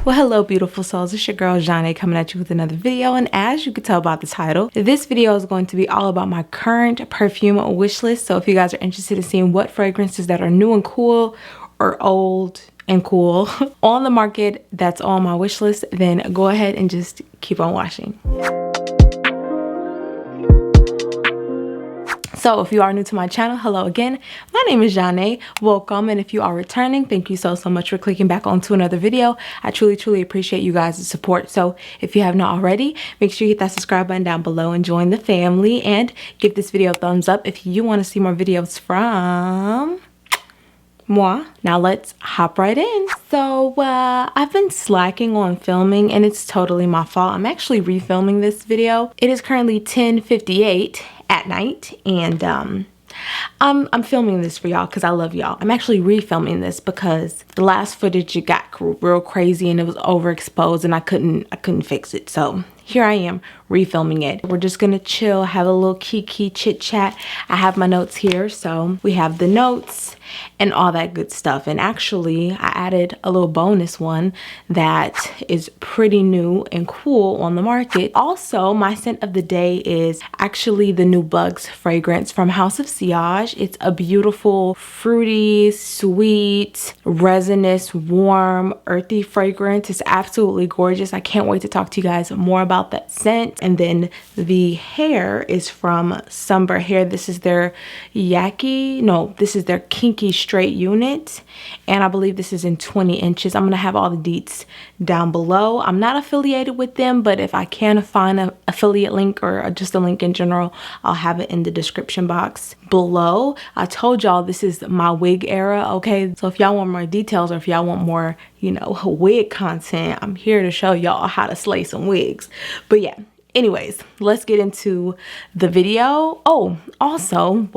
Well, hello beautiful souls, it's your girl Janae coming at you with another video, and as you can tell by the title, this video is going to be all about my current perfume wish list. So if you guys are interested in seeing what fragrances that are new and cool or old and cool on the market that's on my wish list, then go ahead and just keep on watching. So if you are new to my channel, hello again. My name is Janae. Welcome. And if you are returning, thank you so much for clicking back onto another video. I truly appreciate you guys' support. So if you have not already, make sure you hit that subscribe button down below and join the family, and give this video a thumbs up if you want to see more videos from moi. Now let's hop right in. So I've been slacking on filming, and it's totally my fault. I'm actually refilming this video. It is currently 10:58 at night, and I'm filming this for y'all because I love y'all. I'm actually refilming this because the last footage, it got real crazy and it was overexposed, and I couldn't fix it. So here I am refilming it. We're just gonna chill, have a little kiki chit chat. I have my notes here, so we have the notes and all that good stuff. And actually I added a little bonus one that is pretty new and cool on the market. Also, my scent of the day is actually the new Bugs fragrance from House of Alage. It's a beautiful, fruity, sweet, resinous, warm, earthy fragrance. It's absolutely gorgeous. I can't wait to talk to you guys more about that scent. And then the hair is from Somber Hair. This is their this is their kinky straight unit, and I believe this is in 20 inches. I'm gonna have all the deets down below. I'm not affiliated with them, but if I can find an affiliate link or just a link in general, I'll have it in the description box below. I told y'all this is my wig era, okay? So if y'all want more details, or if y'all want more, you know, wig content, I'm here to show y'all how to slay some wigs. But yeah, anyways, let's get into the video. Oh, also,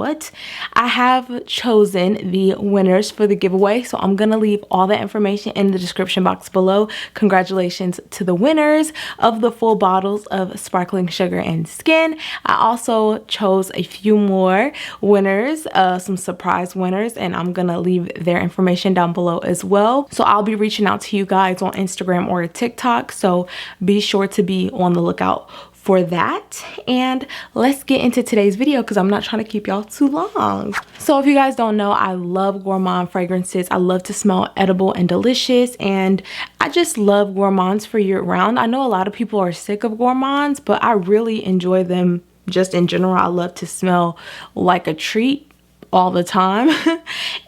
I have chosen the winners for the giveaway, so I'm gonna leave all that information in the description box below. Congratulations to the winners of the full bottles of Sparkling Sugar and Skin. I also chose a few more winners, some surprise winners, and I'm gonna leave their information down below as well. So I'll be reaching out to you guys on Instagram or TikTok, so be sure to be on the lookout for that. And let's get into today's video because I'm not trying to keep y'all too long. So if you guys don't know, I love gourmand fragrances. I love to smell edible and delicious, and I just love gourmands for year round. I know a lot of people are sick of gourmands, but I really enjoy them just in general. I love to smell like a treat all the time.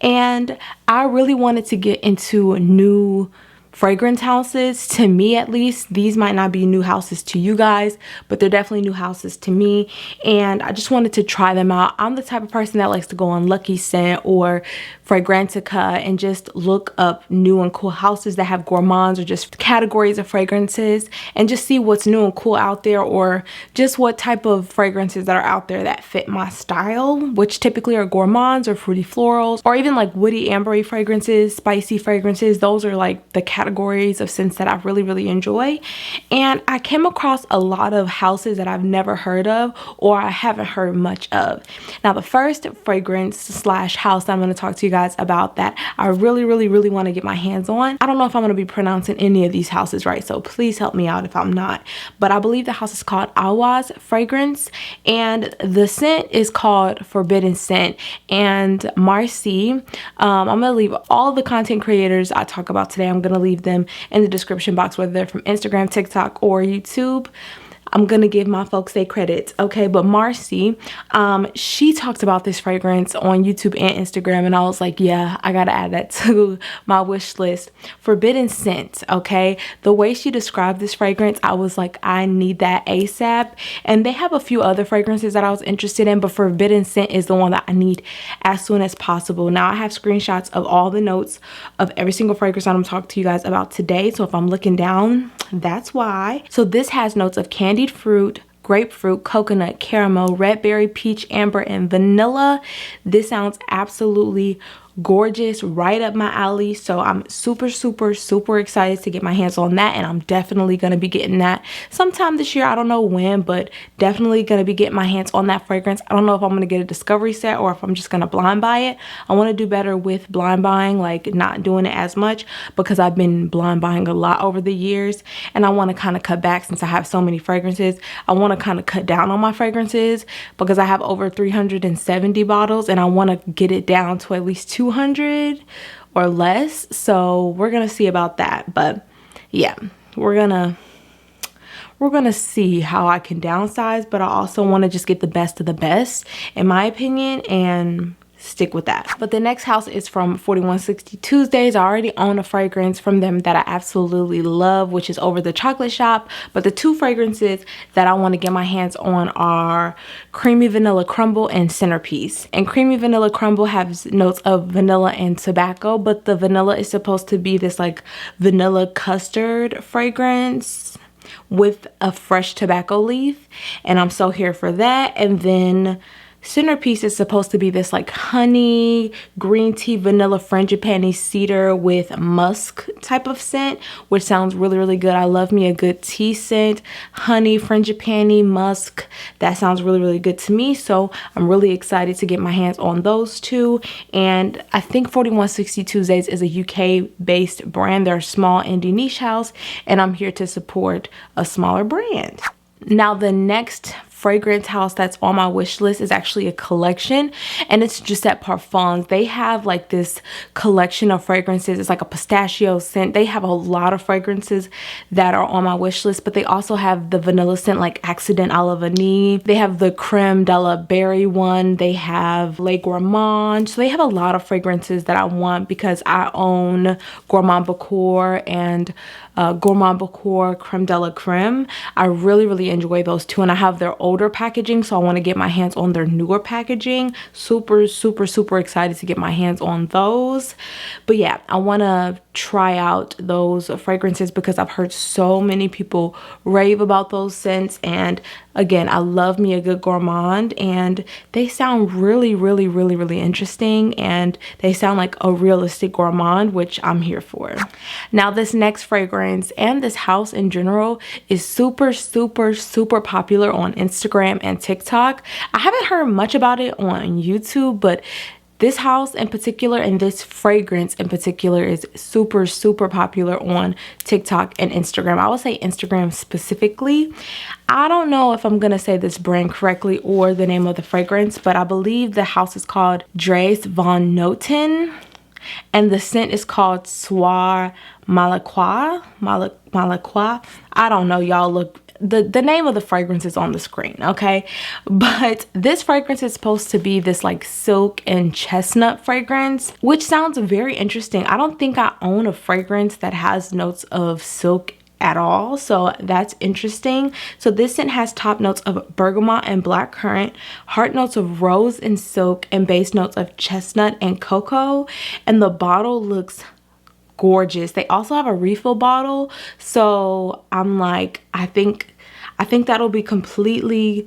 And I really wanted to get into new fragrance houses. To me, at least, these might not be new houses to you guys, but they're definitely new houses to me, and I just wanted to try them out. I'm the type of person that likes to go on Lucky Scent or Fragrantica and just look up new and cool houses that have gourmands or just categories of fragrances, and just see what's new and cool out there, or just what type of fragrances that are out there that fit my style, which typically are gourmands or fruity florals, or even like woody ambery fragrances, spicy fragrances. Those are like the categories of scents that I really enjoy. And I came across a lot of houses that I've never heard of, or I haven't heard much of. Now, the first fragrance slash house I'm going to talk to you guys about that I really want to get my hands on. I don't know if I'm going to be pronouncing any of these houses right, so please help me out if I'm not. But I believe the house is called Alage fragrance, and the scent is called Forbidden Scent. And Marcy, I'm going to leave all the content creators I talk about today, I'm going to leave them in the description box, whether they're from Instagram, TikTok, or YouTube. I'm gonna give my folks their credits, okay? But Marcy, she talked about this fragrance on YouTube and Instagram, and I was like, yeah, I gotta add that to my wish list. Forbidden Scent, okay? The way she described this fragrance, I was like, I need that ASAP. And they have a few other fragrances that I was interested in, but Forbidden Scent is the one that I need as soon as possible. Now, I have screenshots of all the notes of every single fragrance that I'm talking to you guys about today, so if I'm looking down, that's why. So this has notes of candied fruit, grapefruit, coconut, caramel, red berry, peach, amber, and vanilla. This sounds absolutely gorgeous, right up my alley. So I'm super excited to get my hands on that, and I'm definitely gonna be getting that sometime this year. I don't know when, but definitely gonna be getting my hands on that fragrance. I don't know if I'm gonna get a discovery set or if I'm just gonna blind buy it. I want to do better with blind buying, like not doing it as much, because I've been blind buying a lot over the years, and I want to kind of cut back since I have so many fragrances. I want to kind of cut down on my fragrances because I have over 370 bottles, and I want to get it down to at least 200 or less. So we're gonna see about that. But yeah, we're gonna see how I can downsize, but I also want to just get the best of the best, in my opinion, and stick with that. But the next house is from 4160 Tuesdays. I already own a fragrance from them that I absolutely love, which is Over the Chocolate Shop. But the two fragrances that I want to get my hands on are Creamy Vanilla Crumble and Centerpiece. And Creamy Vanilla Crumble has notes of vanilla and tobacco, but the vanilla is supposed to be this like vanilla custard fragrance with a fresh tobacco leaf, and I'm so here for that. And then Centerpiece is supposed to be this like honey, green tea, vanilla, frangipani, cedar with musk type of scent, which sounds really good. I love me a good tea scent. Honey, frangipani, musk, that sounds really good to me. So I'm really excited to get my hands on those two. And I think 4160 Tuesdays is a UK based brand. They're a small indie niche house, and I'm here to support a smaller brand. Now the next fragrance house that's on my wish list is actually a collection, and it's just at Parfums. They have like this collection of fragrances. It's like a pistachio scent. They have a lot of fragrances that are on my wish list, but they also have the vanilla scent like Accident à la Vanille. They have the Creme de la Berry one. They have Les Gourmands. So they have a lot of fragrances that I want because I own Gourmand Bacor and Gourmand Bacor Creme de la Creme. I really enjoy those two, and I have their older packaging, so I want to get my hands on their newer packaging. Super excited to get my hands on those. But yeah, I want to try out those fragrances because I've heard so many people rave about those scents, and again, I love me a good gourmand, and they sound really interesting, and they sound like a realistic gourmand, which I'm here for. Now this next fragrance and this house in general is super popular on Instagram and TikTok. I haven't heard much about it on YouTube, but this house in particular and this fragrance in particular is super popular on TikTok and Instagram. I would say Instagram specifically. I don't know if I'm gonna say this brand correctly or the name of the fragrance, but I believe the house is called Dries van Noten, and the scent is called Soir Malaqua. I don't know, y'all. Look, the name of the fragrance is on the screen, okay? But this fragrance is supposed to be this like silk and chestnut fragrance, which sounds very interesting. I don't think I own a fragrance that has notes of silk at all, so that's interesting. So this scent has top notes of bergamot and blackcurrant, heart notes of rose and silk, and base notes of chestnut and cocoa. And the bottle looks gorgeous. They also have a refill bottle, so I'm like, I think that'll be completely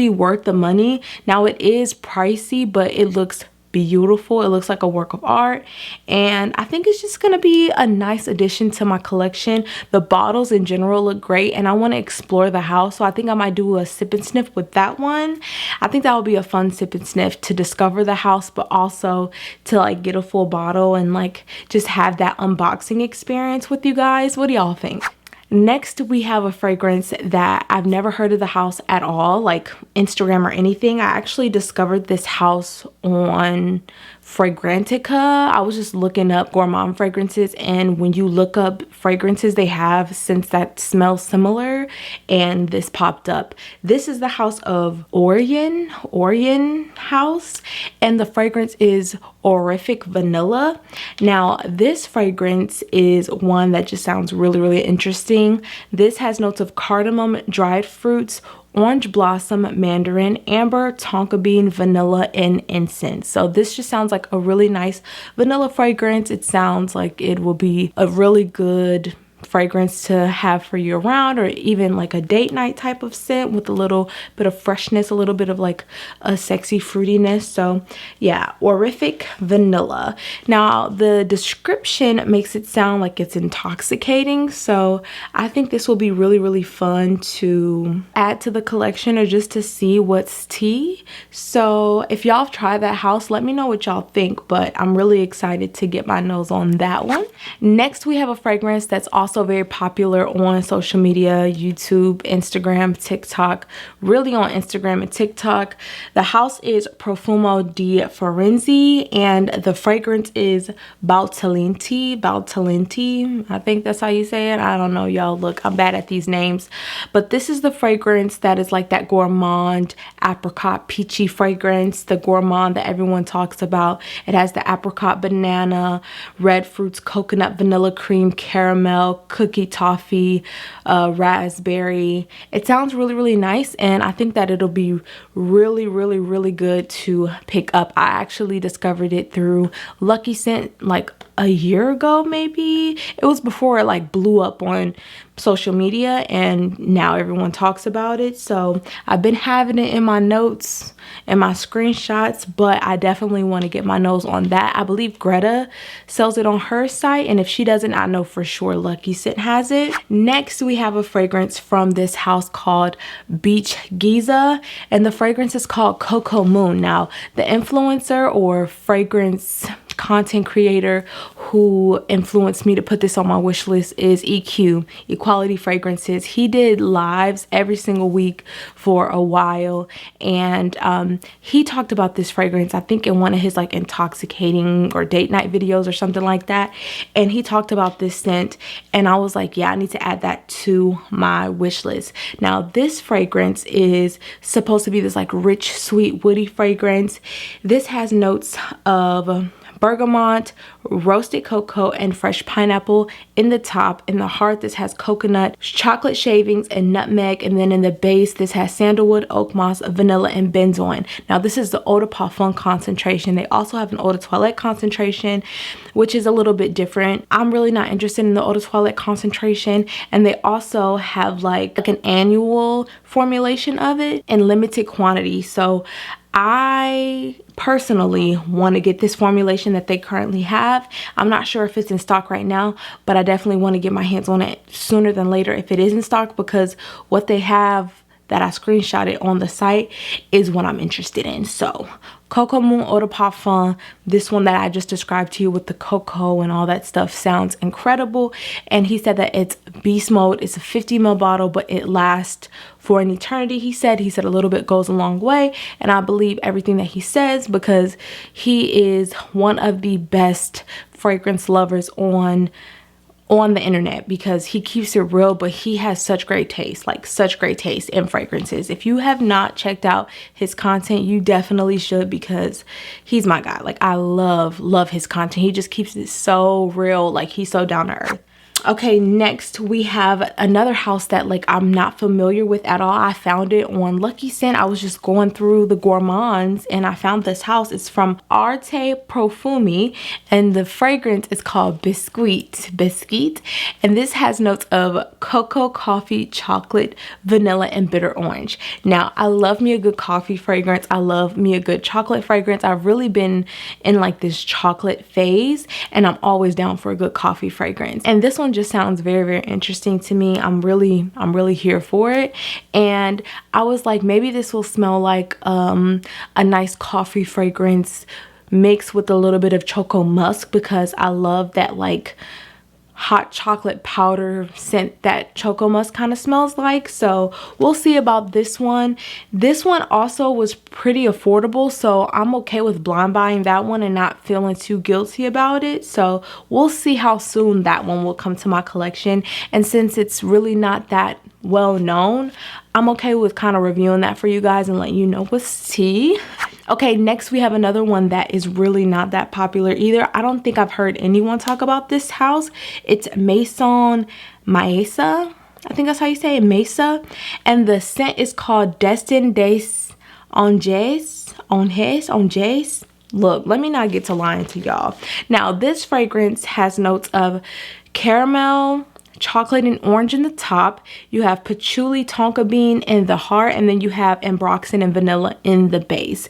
worth the money. Now it is pricey, but it looks beautiful. It looks like a work of art, and I think it's just gonna be a nice addition to my collection. The bottles in general look great, and I want to explore the house, so I think I might do a sip and sniff with that one. I think that would be a fun sip and sniff to discover the house, but also to like get a full bottle and like just have that unboxing experience with you guys. What do y'all think? Next, we have a fragrance that I've never heard of the house at all, like Instagram or anything. I actually discovered this house on Fragrantica. I was just looking up gourmand fragrances, and when you look up fragrances, they have scents that smell similar, and this popped up. This is the house of Orion House, and the fragrance is Horific Vanilla. Now this fragrance is one that just sounds really interesting. This has notes of cardamom, dried fruits, orange blossom, mandarin, amber, tonka bean, vanilla, and incense. So this just sounds like a really nice vanilla fragrance. It sounds like it will be a really good fragrance to have for year round, or even like a date night type of scent with a little bit of freshness, a little bit of like a sexy fruitiness. So yeah, Horific Vanilla. Now the description makes it sound like it's intoxicating, so I think this will be really fun to add to the collection, or just to see what's tea. So if y'all have tried that house, let me know what y'all think, but I'm really excited to get my nose on that one. Next, we have a fragrance that's also very popular on social media, YouTube, Instagram, TikTok, really on Instagram and TikTok. The house is Profumo di Firenze, and the fragrance is Baltalenti. I think that's how you say it. I don't know, y'all. Look, I'm bad at these names, but this is the fragrance that is like that gourmand apricot peachy fragrance, the gourmand that everyone talks about. It has the apricot, banana, red fruits, coconut, vanilla cream, caramel, cookie, toffee, raspberry. It sounds really nice, and I think that it'll be really good to pick up. I actually discovered it through Lucky Scent like a year ago, maybe. It was before it like blew up on social media, and now everyone talks about it. So I've been having it in my notes and my screenshots, but I definitely want to get my nose on that. I believe Greta sells it on her site, and if she doesn't, I know for sure Lucky Scent has it. Next, we have a fragrance from this house called Beach Giza, and the fragrance is called Cocoa Moon. Now, the influencer or fragrance content creator who influenced me to put this on my wish list is EQ, Equality Fragrances. He did lives every single week for a while, and he talked about this fragrance, I think in one of his like intoxicating or date night videos or something like that, and he talked about this scent, and I was like, yeah, I need to add that to my wish list. Now this fragrance is supposed to be this like rich, sweet, woody fragrance. This has notes of bergamot, roasted cocoa, and fresh pineapple in the top. In the heart, this has coconut, chocolate shavings, and nutmeg. And then in the base, this has sandalwood, oak moss, vanilla, and benzoin. Now, this is the eau de parfum concentration. They also have an eau de toilette concentration, which is a little bit different. I'm really not interested in the eau de toilette concentration. And they also have like an annual formulation of it in limited quantity. So I personally want to get this formulation that they currently have. I'm not sure if it's in stock right now, but I definitely want to get my hands on it sooner than later if it is in stock, because what they have that I screenshotted on the site is what I'm interested in. So Cocoa Moon Eau de Parfum, this one that I just described to you with the cocoa and all that stuff, sounds incredible. And he said that it's beast mode. It's a 50 ml bottle, but it lasts for an eternity. He said a little bit goes a long way, and I believe everything that he says, because he is one of the best fragrance lovers on the internet, because he keeps it real, but he has such great taste, like such great taste in fragrances. If you have not checked out his content, you definitely should, because he's my guy. Like I love his content. He just keeps it so real, like he's so down to earth. Okay, next we have another house that like I'm not familiar with at all. I found it on Lucky Scent. I was just going through the Gourmands and I found this house. It's from Arte Profumi, and the fragrance is called Biscuite. And this has notes of cocoa, coffee, chocolate, vanilla, and bitter orange. Now, I love me a good coffee fragrance. I love me a good chocolate fragrance. I've really been in like this chocolate phase, and I'm always down for a good coffee fragrance. And this one just sounds very interesting to me. I'm really here for it, and I was like, maybe this will smell like a nice coffee fragrance mixed with a little bit of choco musk, because I love that like hot chocolate powder scent that choco musk kind of smells like. So we'll see about this one. This one also was pretty affordable, so I'm okay with blind buying that one and not feeling too guilty about it. So we'll see how soon that one will come to my collection, and since it's really not that well known, I'm okay with kind of reviewing that for you guys and letting you know what's tea. Okay, next we have another one that is really not that popular either. I don't think I've heard anyone talk about this house. It's Mesa. I think that's how you say it, Mesa. And the scent is called Destin des Anges. Look, let me not get to lying to y'all. Now, this fragrance has notes of caramel, chocolate and orange in the top. You have patchouli, tonka bean in the heart, and then you have ambroxan and vanilla in the base.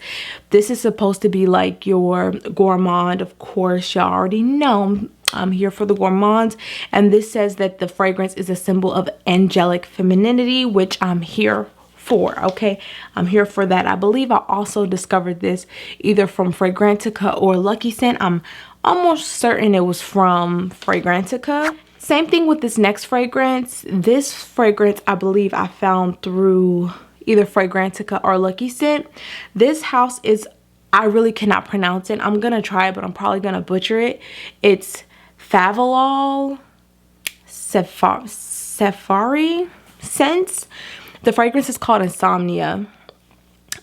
This is supposed to be like your gourmand. Of course, y'all already know I'm here for the gourmands, and this says that the fragrance is a symbol of angelic femininity, which I'm here for. Okay, I'm here for that. I believe I also discovered this either from Fragrantica or Lucky Scent. I'm almost certain it was from Fragrantica. Same thing with this next fragrance. This fragrance I believe I found through either Fragrantica or Lucky Scent. This house is, I really cannot pronounce it. I'm gonna try it, but I'm probably gonna butcher it. It's Favolol Safari Scents. The fragrance is called Insomnia.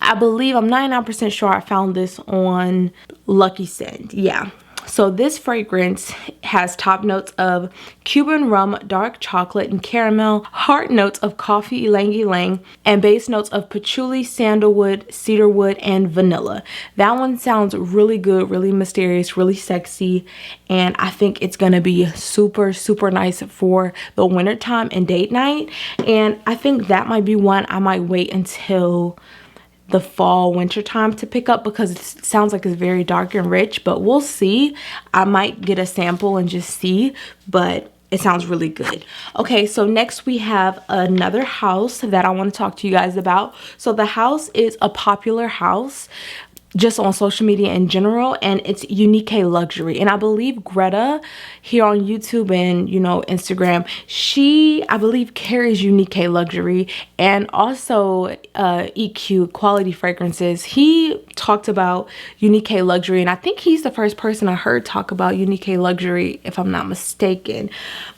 I believe, I'm 99% sure I found this on Lucky Scent. Yeah. So this fragrance has top notes of Cuban rum, dark chocolate, and caramel, heart notes of coffee, ylang ylang, and base notes of patchouli, sandalwood, cedarwood, and vanilla. That one sounds really good, really mysterious, really sexy, and I think it's gonna be super, super nice for the wintertime and date night. And I think that might be one I might wait until the fall winter time to pick up, because it sounds like it's very dark and rich, but we'll see. I might get a sample and just see, but it sounds really good. Okay, so next we have another house that I want to talk to you guys about. So the house is a popular house just on social media in general, and it's Unique Luxury. And I believe Greta here on YouTube and, you know, Instagram, she, I believe, carries Unique Luxury, and also EQ Quality Fragrances. He talked about Unique Luxury, and I think he's the first person I heard talk about Unique Luxury, if I'm not mistaken.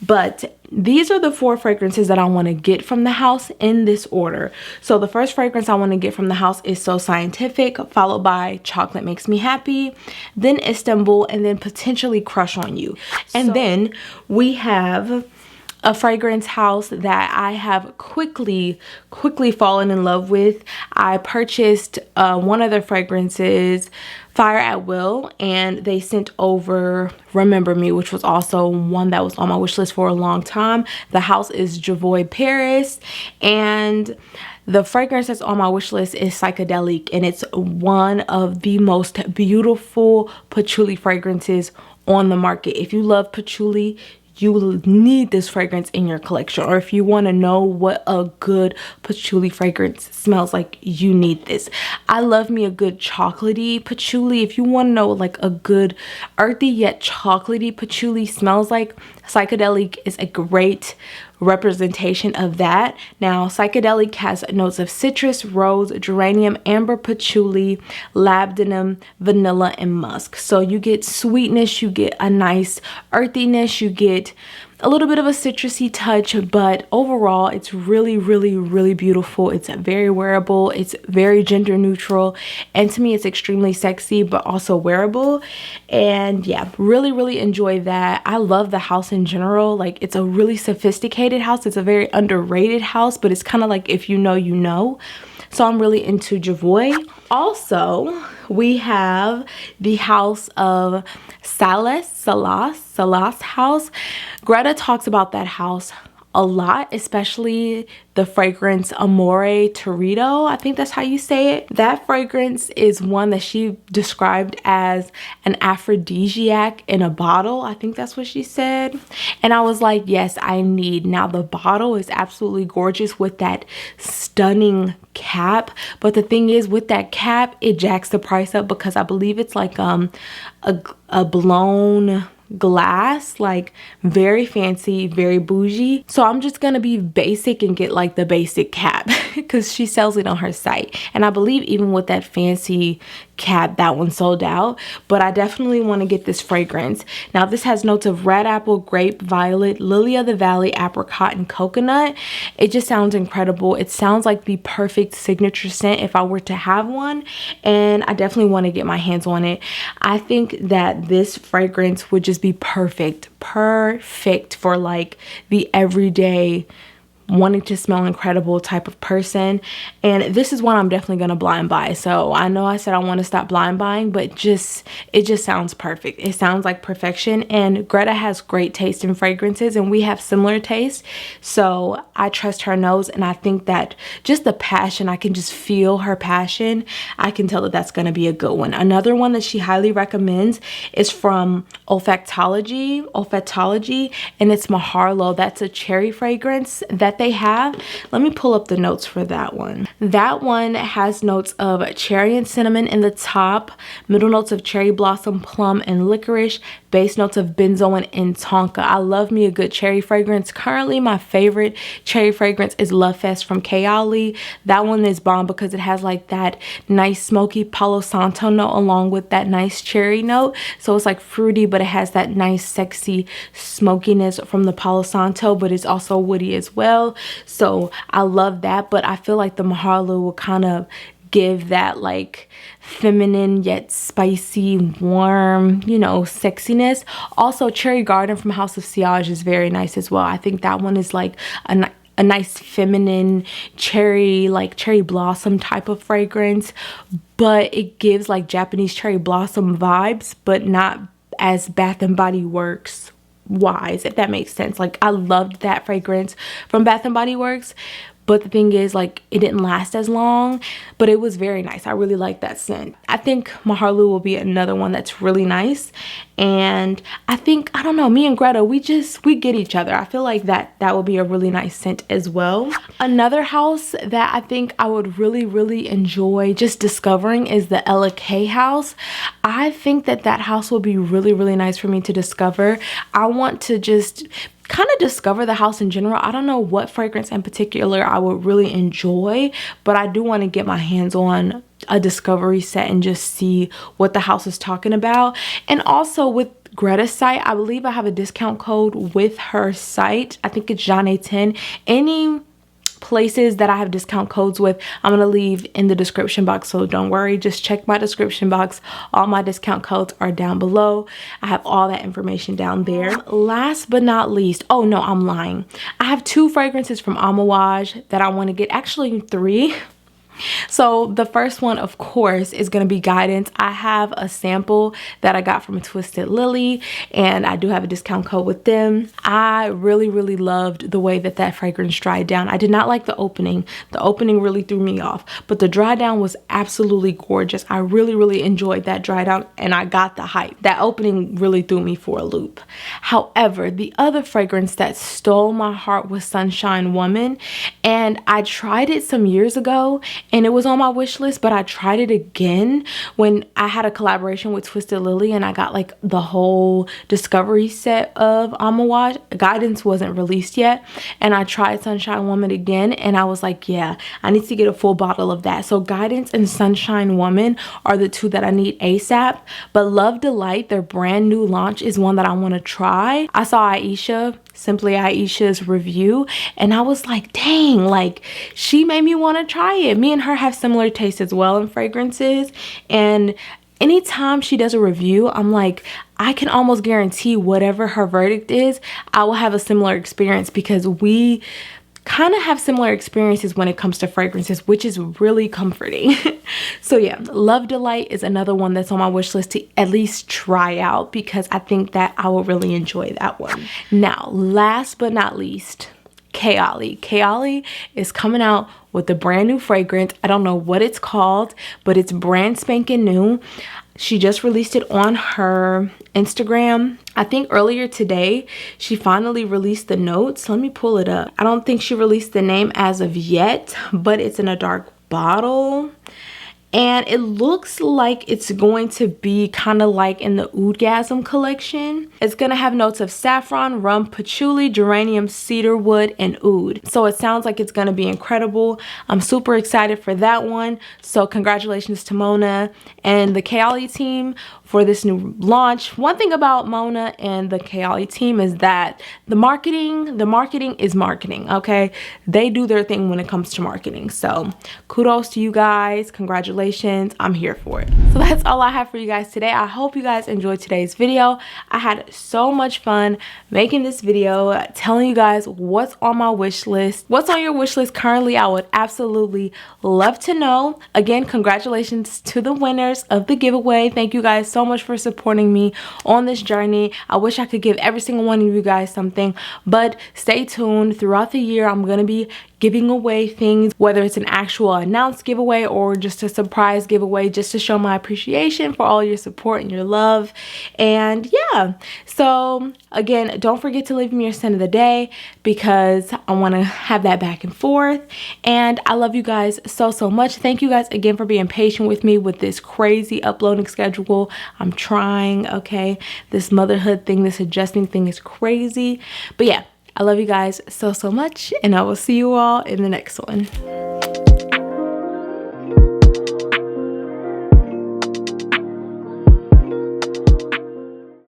But these are the 4 fragrances that I want to get from the house in this order. So the first fragrance I want to get from the house is So Scientific, followed by Chocolate Makes Me Happy, then Istanbul, and then potentially Crush on You. And then we have a fragrance house that I have quickly fallen in love with. I purchased one of their fragrances, Fire at Will, and they sent over Remember Me, which was also one that was on my wish list for a long time. The house is Javoy Paris, and the fragrance that's on my wish list is Psychedelic, and it's one of the most beautiful patchouli fragrances on the market. If you love patchouli, you will need this fragrance in your collection. Or if you want to know what a good patchouli fragrance smells like, you need this. I love me a good chocolatey patchouli. If you want to know like a good earthy yet chocolatey patchouli smells like, Psychedelic is a great representation of that. Now, Psychedelic has notes of citrus, rose, geranium, amber, patchouli, labdanum, vanilla, and musk. So you get sweetness, you get a nice earthiness, you get a little bit of a citrusy touch, but overall it's really, really, really beautiful. It's very wearable, it's very gender neutral, and to me it's extremely sexy but also wearable. And yeah, really, really enjoy that. I love the house in general. Like, it's a really sophisticated house. It's a very underrated house, but it's kind of like, if you know, you know. So I'm really into Javoy. Also, we have the house of Salas house. Greta talks about that house a lot, especially the fragrance Amore Torito. I think that's how you say it. That fragrance is one that she described as an aphrodisiac in a bottle. I think that's what she said. And I was like, yes, I need. Now the bottle is absolutely gorgeous with that stunning cap. But the thing is, with that cap, it jacks the price up, because I believe it's like a blown glass, like very fancy, very bougie. So I'm just gonna be basic and get like the basic cap because she sells it on her site. And I believe even with that fancy cap, that one sold out. But I definitely want to get this fragrance. Now this has notes of red apple, grape, violet, lily of the valley, apricot, and coconut. It just sounds incredible. It sounds like the perfect signature scent if I were to have one, and I definitely want to get my hands on it. I think that this fragrance would just be perfect for like the everyday wanting to smell incredible type of person. And this is one I'm definitely gonna blind buy. So I know I said I want to stop blind buying, but it just sounds perfect. It sounds like perfection. And Greta has great taste in fragrances, and we have similar taste. So I trust her nose, and I think that just the passion, I can just feel her passion. I can tell that that's gonna be a good one. Another one that she highly recommends is from Olfactology, and it's Maharlo. That's a cherry fragrance that they have. Let me pull up the notes for that one. That one has notes of cherry and cinnamon in the top, middle notes of cherry blossom, plum, and licorice, base notes of benzoin and tonka. I love me a good cherry fragrance. Currently, my favorite cherry fragrance is Love Fest from Kayali. That one is bomb because it has like that nice smoky Palo Santo note along with that nice cherry note. So it's like fruity, but it has that nice sexy smokiness from the Palo Santo, but it's also woody as well. So I love that, but I feel like the Maharlo will kind of give that like feminine yet spicy, warm, you know, sexiness. Also, Cherry Garden from House of Sillage is very nice as well. I think that one is like a nice feminine cherry, like cherry blossom type of fragrance, but it gives like Japanese cherry blossom vibes, but not as Bath and Body Works wise, if that makes sense. Like I loved that fragrance from Bath and Body Works, but the thing is, like, it didn't last as long, but it was very nice. I really like that scent. I think Maharlo will be another one that's really nice. And I think, I don't know, me and Greta, we get each other. I feel like that will be a really nice scent as well. Another house that I think I would really enjoy just discovering is the Ella K house. I think that house will be really nice for me to discover. I want to just kind of discover the house in general. I don't know what fragrance in particular I would really enjoy, but I do want to get my hands on a discovery set and just see what the house is talking about. And also with Greta's site, I believe I have a discount code with her site. I think it's Jeanne10. Any places that I have discount codes with, I'm gonna leave in the description box, so don't worry, just check my description box. All my discount codes are down below. I have all that information down there. Last but not least, oh no, I'm lying, I have 2 fragrances from Alage that I want to get, actually 3. So the first one, of course, is going to be Guidance. I have a sample that I got from Twisted Lily, and I do have a discount code with them. I really loved the way that fragrance dried down. I did not like the opening. The opening really threw me off, but the dry down was absolutely gorgeous. I really enjoyed that dry down, and I got the hype. That opening really threw me for a loop. However, the other fragrance that stole my heart was Sunshine Woman, and I tried it some years ago, and it was on my wish list, but I tried it again when I had a collaboration with Twisted Lily, and I got like the whole discovery set of Alage. Guidance wasn't released yet, and I tried Sunshine Woman again, and I was like, yeah, I need to get a full bottle of that. So Guidance and Sunshine Woman are the 2 that I need ASAP. But Love Delight, their brand new launch, is one that I want to try. I saw Simply Aisha's review, and I was like, dang, like she made me want to try it. Me and her have similar tastes as well in fragrances, and anytime she does a review, I'm like, I can almost guarantee whatever her verdict is, I will have a similar experience, because we kind of have similar experiences when it comes to fragrances, which is really comforting. So yeah, Love Delight is another one that's on my wish list to at least try out, because I think that I will really enjoy that one. Now, last but not least, Kayali. Kayali is coming out with a brand new fragrance. I don't know what it's called, but it's brand spanking new. She just released it on her Instagram. I think earlier today, she finally released the notes. Let me pull it up. I don't think she released the name as of yet, but it's in a dark bottle. And it looks like it's going to be kind of like in the Oudgasm collection. It's going to have notes of saffron, rum, patchouli, geranium, cedarwood, and oud. So it sounds like it's going to be incredible. I'm super excited for that one. So congratulations to Mona and the Kayali team for this new launch. One thing about Mona and the Kayali team is that the marketing is marketing, okay? They do their thing when it comes to marketing. So kudos to you guys. Congratulations. congratulations. I'm here for it. So that's all I have for you guys today. I hope you guys enjoyed today's video. I had so much fun making this video, telling you guys what's on my wish list. What's on your wish list currently? I would absolutely love to know. Again, congratulations to the winners of the giveaway. Thank you guys so much for supporting me on this journey. I wish I could give every single one of you guys something, but stay tuned. Throughout the year, I'm gonna be giving away things, whether it's an actual announced giveaway or just a surprise giveaway, just to show my appreciation for all your support and your love. And yeah, so again, don't forget to leave me your scent of the day, because I want to have that back and forth. And I love you guys so much. Thank you guys again for being patient with me with this crazy uploading schedule. I'm trying, okay? This motherhood thing, this adjusting thing is crazy. But yeah, I love you guys so much, and I will see you all in the next one.